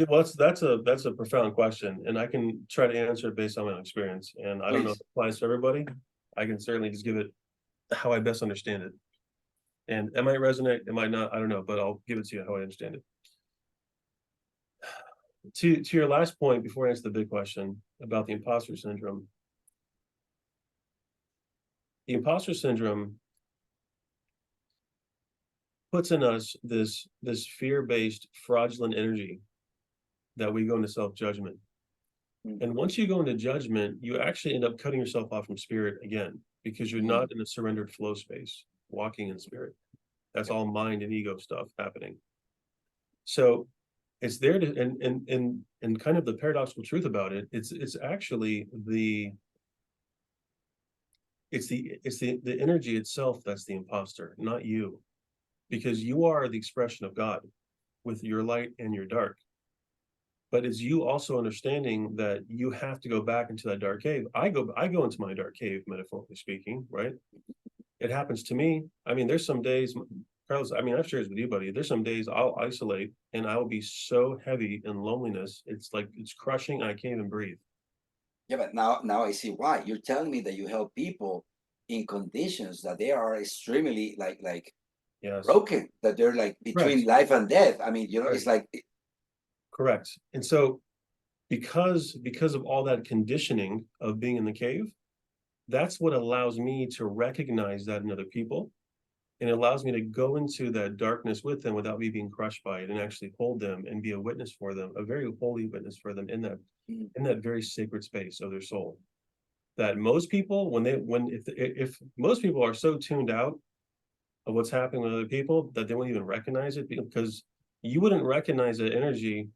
Well, that's a profound question, and I can try to answer it based on my own experience. And I don't know if it applies to everybody. I can certainly just give it how I best understand it. And it might resonate, it might not, I don't know, but I'll give it to you how I understand it. To your last point, before I answer the big question about the imposter syndrome. The imposter syndrome puts in us this fear-based fraudulent energy that we go into self-judgment. And once you go into judgment, you actually end up cutting yourself off from spirit again, because you're not in a surrendered flow space, walking in spirit. That's all mind and ego stuff happening. So it's there to, and kind of the paradoxical truth about it, it's actually the energy itself that's the imposter, not you. Because you are the expression of God with your light and your dark. But it's you also understanding that you have to go back into that dark cave. I go into my dark cave, metaphorically speaking, right? It happens to me. I mean, there's some days, Carlos, I mean, I've shared this with you, buddy. There's some days I'll isolate and I will be so heavy in loneliness. It's like, it's crushing. I can't even breathe. Yeah, but now I see why. You're telling me that you help people in conditions that they are extremely like Yes. broken, that they're like between Correct. life and death. I mean, Right. it's like. Correct. And so because of all that conditioning of being in the cave, that's what allows me to recognize that in other people. And it allows me to go into that darkness with them without me being crushed by it, and actually hold them and be a witness for them, a very holy witness for them in that very sacred space of their soul. That most people, if most people are so tuned out of what's happening with other people that they won't even recognize it, because you wouldn't recognize the energy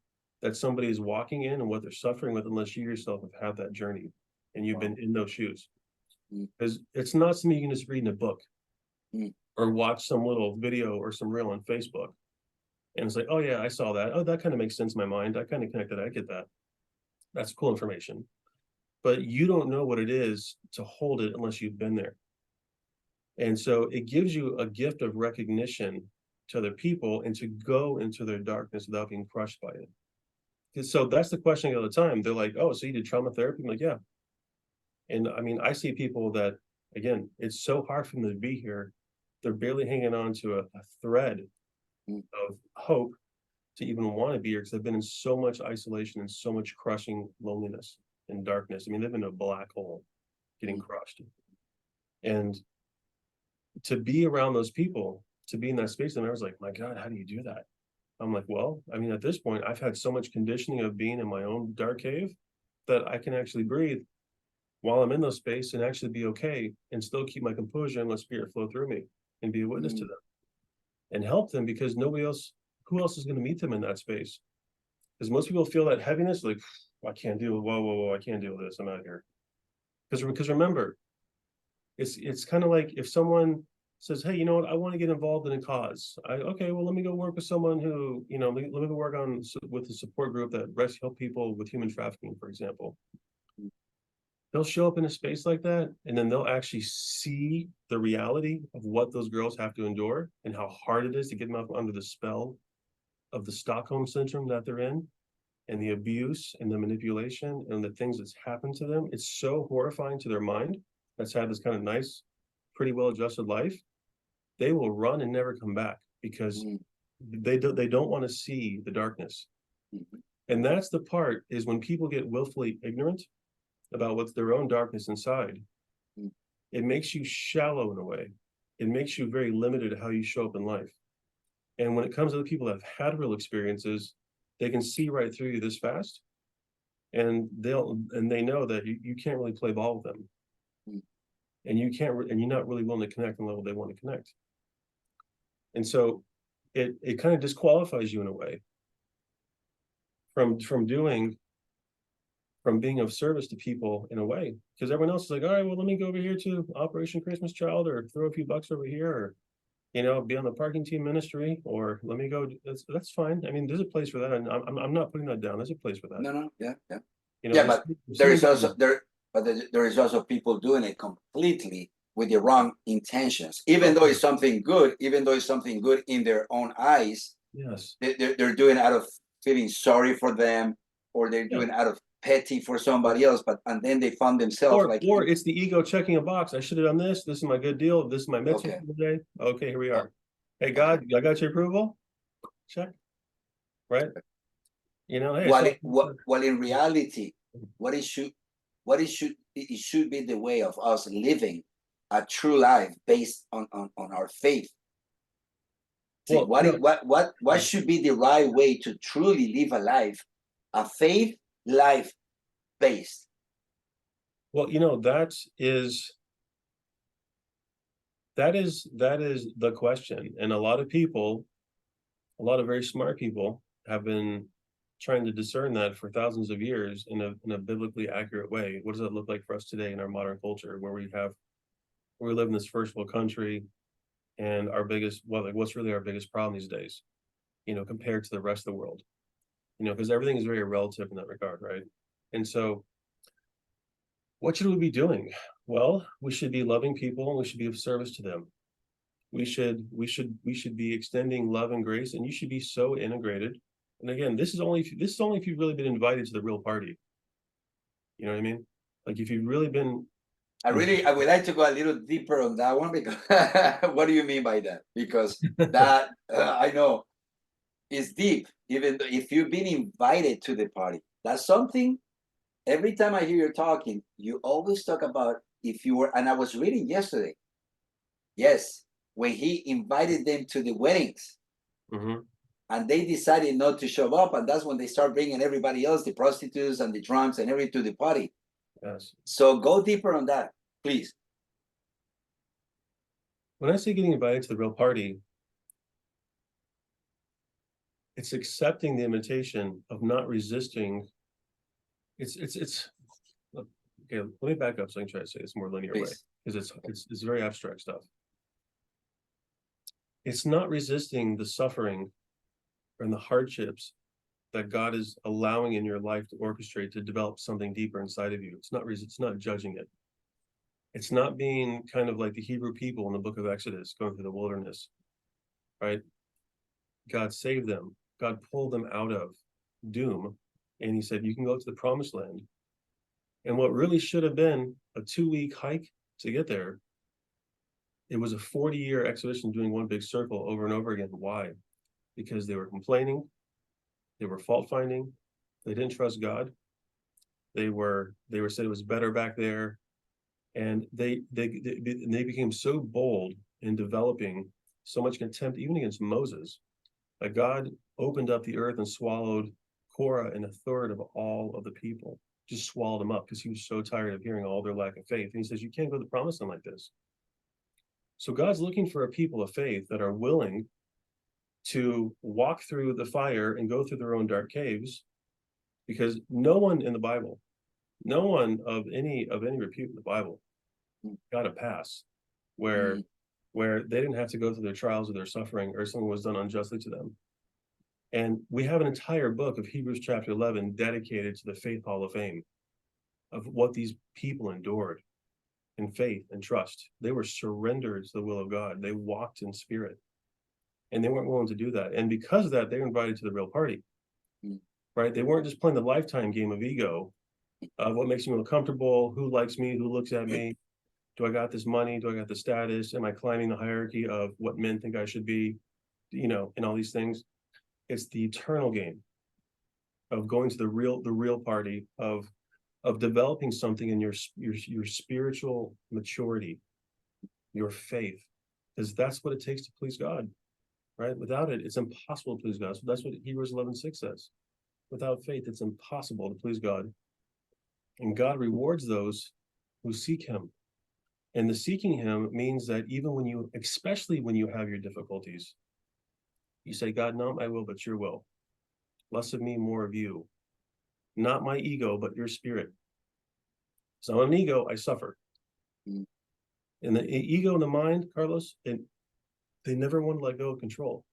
that somebody is walking in and what they're suffering with unless you yourself have had that journey and you've been in those shoes. Because it's not something you can just read in a book or watch some little video or some reel on Facebook. And it's like, oh yeah, I saw that. Oh, that kind of makes sense in my mind. I kind of connected. I get that. That's cool information. But you don't know what it is to hold it unless you've been there. And so it gives you a gift of recognition to other people and to go into their darkness without being crushed by it. So that's the question all the time. They're like, oh, so you did trauma therapy? I'm like, yeah. And I mean, I see people that, again, it's so hard for them to be here. They're barely hanging on to a thread of hope to even want to be here, because they've been in so much isolation and so much crushing loneliness and darkness. I mean, they've been in a black hole getting crushed. And to be around those people, to be in that space, and I was like, my God, how do you do that? I'm like, well, I mean, at this point, I've had so much conditioning of being in my own dark cave that I can actually breathe while I'm in those space and actually be okay and still keep my composure and let spirit flow through me and be a witness to them and help them, because nobody else, who else is going to meet them in that space? Because most people feel that heaviness, like, I can't deal with, whoa, I can't deal with this, I'm out of here. Because remember, it's kind of like if someone says, hey, you know what, I want to get involved in a cause. Okay, well, let me go work with someone who, let me go work with a support group that help people with human trafficking, for example. They'll show up in a space like that, and then they'll actually see the reality of what those girls have to endure and how hard it is to get them up under the spell of the Stockholm syndrome that they're in, and the abuse and the manipulation and the things that's happened to them. It's so horrifying to their mind that's had this kind of nice, pretty well-adjusted life. They will run and never come back because they don't want to see the darkness. And that's the part, is when people get willfully ignorant about what's their own darkness inside, it makes you shallow in a way. It makes you very limited how you show up in life. And when it comes to the people that have had real experiences, they can see right through you this fast, and they know that you can't really play ball with them, and you're not really willing to connect on the level they want to connect. And so it kind of disqualifies you in a way from doing from being of service to people in a way, because everyone else is like, all right, well, let me go over here to Operation Christmas Child, or throw a few bucks over here, or be on the parking team ministry, or let me go. That's fine. I mean, there's a place for that, and I'm not putting that down. There's a place for that. No, yeah, yeah. Yeah, But there is also there is also people doing it completely with the wrong intentions, even though it's something good, in their own eyes. Yes, they're doing it out of feeling sorry for them, or they're doing it out of petty for somebody else, and then they found themselves or it's the ego checking a box. I should have done this. This is my good deal. This is my mitzvah for the day. Okay, here we are. Hey, God, I got your approval. Check. Right. Hey, well, in reality, it should be the way of us living a true life based on our faith. See, what should be the right way to truly live a life, a faith life based? Well, that is the question, and a lot of very smart people have been trying to discern that for thousands of years in a biblically accurate way. What does that look like for us today in our modern culture, where we live in this first world country, and what's really our biggest problem these days, compared to the rest of the world, because everything is very relative in that regard, right? And so, what should we be doing? Well, we should be loving people, and we should be of service to them. We should be extending love and grace, and you should be so integrated. And again, this is only if you've really been invited to the real party. You know what I mean? Like, if you've really been. I would like to go a little deeper on that one, because what do you mean by that? Because that I know is deep. Even if you've been invited to the party, that's something. Every time I hear you talking, you always talk about if you were. And I was reading yesterday. Yes, when he invited them to the weddings, and they decided not to show up, and that's when they start bringing everybody else, the prostitutes and the drunks and everything, to the party. Yes. So go deeper on that, please. When I say getting invited to the real party, it's accepting the invitation of not resisting. It's okay. Let me back up so I can try to say this more linear way, because it's very abstract stuff. It's not resisting the suffering and the hardships that God is allowing in your life to orchestrate to develop something deeper inside of you. It's not judging it. It's not being kind of like the Hebrew people in the book of Exodus going through the wilderness, right? God saved them. God pulled them out of doom, and he said, you can go to the promised land. And what really should have been a 2-week hike to get there, it was a 40-year expedition doing one big circle over and over again. Why? Because they were complaining, they were fault finding, they didn't trust God, they said it was better back there, and they became so bold in developing so much contempt even against Moses, that God opened up the earth and swallowed Korah and a third of all of the people, just swallowed them up, because he was so tired of hearing all their lack of faith. And he says, you can't go to the promised land like this. So God's looking for a people of faith that are willing to walk through the fire and go through their own dark caves, because no one in the Bible, no one of any repute in the Bible got a pass where they didn't have to go through their trials or their suffering, or something was done unjustly to them. And we have an entire book of Hebrews chapter 11 dedicated to the Faith Hall of Fame of what these people endured in faith and trust. They were surrendered to the will of God. They walked in spirit, and they weren't willing to do that. And because of that, they were invited to the real party, right? They weren't just playing the lifetime game of ego, of what makes me feel comfortable, who likes me, who looks at me, do I got this money, do I got the status, am I climbing the hierarchy of what men think I should be, and all these things. It's the eternal game of going to the real party, of developing something in your spiritual maturity, your faith, because that's what it takes to please God, right? Without it, it's impossible to please God. So that's what Hebrews 11:6 says. Without faith, it's impossible to please God. And God rewards those who seek him. And the seeking him means that especially when you have your difficulties, you say, God, not my will, but your will. Less of me, more of you. not my ego, but your spirit. So I'm an ego, I suffer. Mm. And the ego and the mind, Carlos, and they never want to let go of control.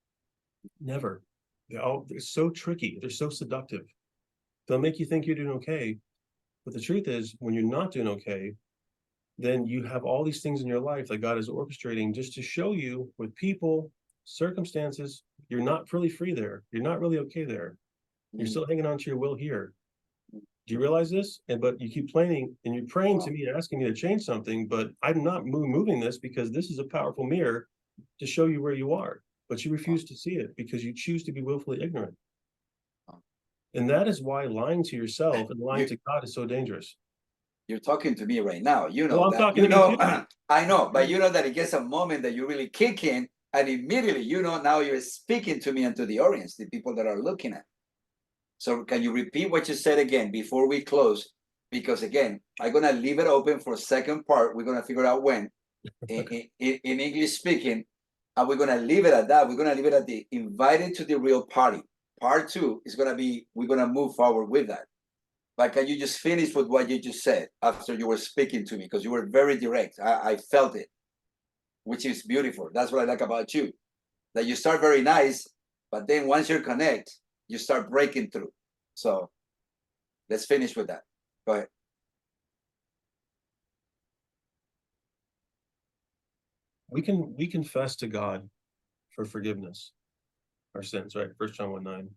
Never. They're so tricky. They're so seductive. They'll make you think you're doing okay. But the truth is, when you're not doing okay, then you have all these things in your life that God is orchestrating just to show you with people, circumstances, you're not really free there. You're not really okay there. You're still hanging on to your will here. Do you realize this? But you keep playing and you're praying to me, asking me to change something, but I'm not moving this because this is a powerful mirror to show you where you are. But you refuse to see it because you choose to be willfully ignorant. And that is why lying to yourself and lying to God is so dangerous. You're talking to me right now. You know Well, I'm that. talking You to you know, too. I know, but you know that it gets a moment that you really kick in, and immediately, you know, now you're speaking to me and to the audience, the people that are looking at. So can you repeat what you said again before we close? Because again, I'm gonna leave it open for second part. We're gonna figure out when in English speaking, and we're gonna leave it at that. We're gonna leave it at the invited to the real party. Part 2 is gonna be, we're gonna move forward with that. But can you just finish with what you just said after you were speaking to me? Because you were very direct. I felt it, which is beautiful. That's what I like about you. That you start very nice, but then once you connect, you start breaking through. So let's finish with that. Go ahead. We confess to God for forgiveness, our sins, right? 1 John 1:9.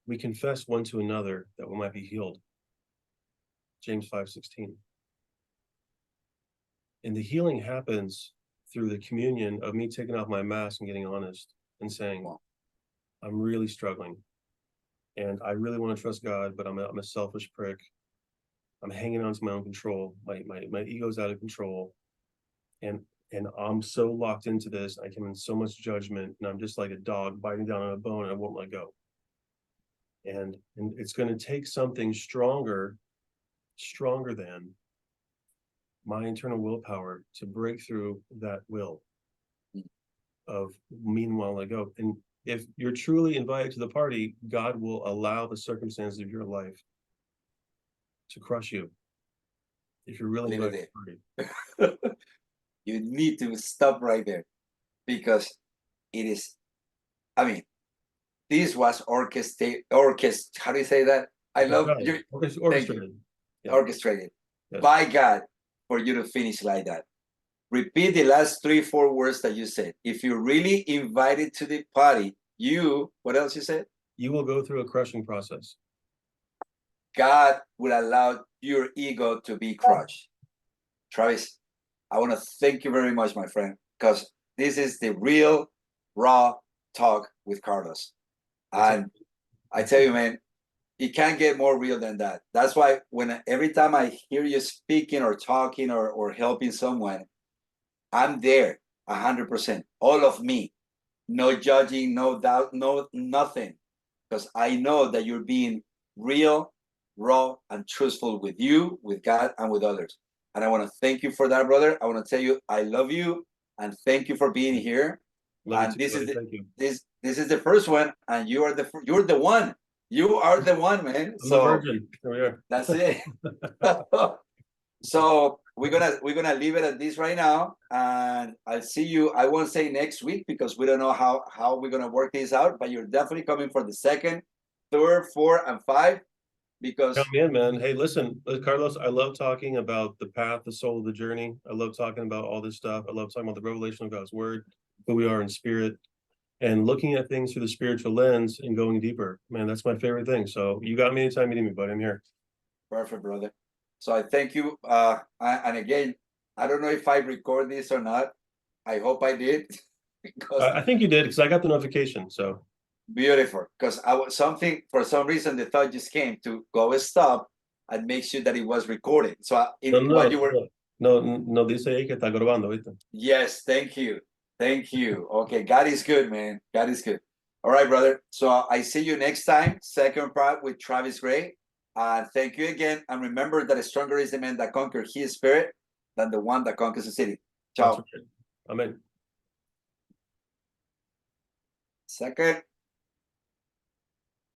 We confess one to another that we might be healed. James 5:16. And the healing happens through the communion of me taking off my mask and getting honest and saying, I'm really struggling. And I really want to trust God, but I'm a selfish prick. I'm hanging on to my own control. My ego's out of control. And I'm so locked into this. I come in so much judgment, and I'm just like a dog biting down on a bone, and I won't let go. And it's going to take something stronger than my internal willpower to break through that will of meanwhile let go. And if you're truly invited to the party, God will allow the circumstances of your life to crush you. If you're really invited to the party. You need to stop right there, because it is, I mean, this was orchestrated. How do you say that? I love you. Orchestrated. Yeah. Orchestrated, yes, by God, for you to finish like that. Repeat the last 3-4 words that you said. If you're really invited to the party, what else you said? You will go through a crushing process. God will allow your ego to be crushed. Travis, I want to thank you very much, my friend, because this is the real, raw talk with Carlos. And I tell you, man, it can't get more real than that. That's why every time I hear you speaking or talking or helping someone, I'm there 100%. All of me, no judging, no doubt, no nothing, because I know that you're being real, raw, and truthful with you, with God, and with others. And I want to thank you for that, brother. I want to tell you I love you and thank you for being here. And this is the first one, and you're the one. You are the one, man. I'm the virgin. Here we are. That's it. So we're gonna leave it at this right now, and I'll see you. I won't say next week because we don't know how we're gonna work this out. But you're definitely coming for the 2nd, 3rd, 4th, and 5. Because come in, man. Hey, listen, Carlos, I love talking about the path, the soul of the journey. I love talking about all this stuff. I love talking about the revelation of God's word, who we are in spirit, and looking at things through the spiritual lens and going deeper. Man, that's my favorite thing. So you got me anytime you need me, buddy. I'm here. Perfect, brother. So I thank you. And again, I don't know if I record this or not. I hope I did. Because I think you did, because I got the notification. So beautiful. Because for some reason the thought just came to go stop and make sure that it was recorded. So no, dice ahí que está grabando, ¿viste? Yes, thank you. Thank you. Okay, God is good, man. God is good. All right, brother. So I see you next time, second part with Travis Gray. Thank you again. And remember that stronger is the man that conquers his spirit than the one that conquers the city. Ciao. Amen. Second.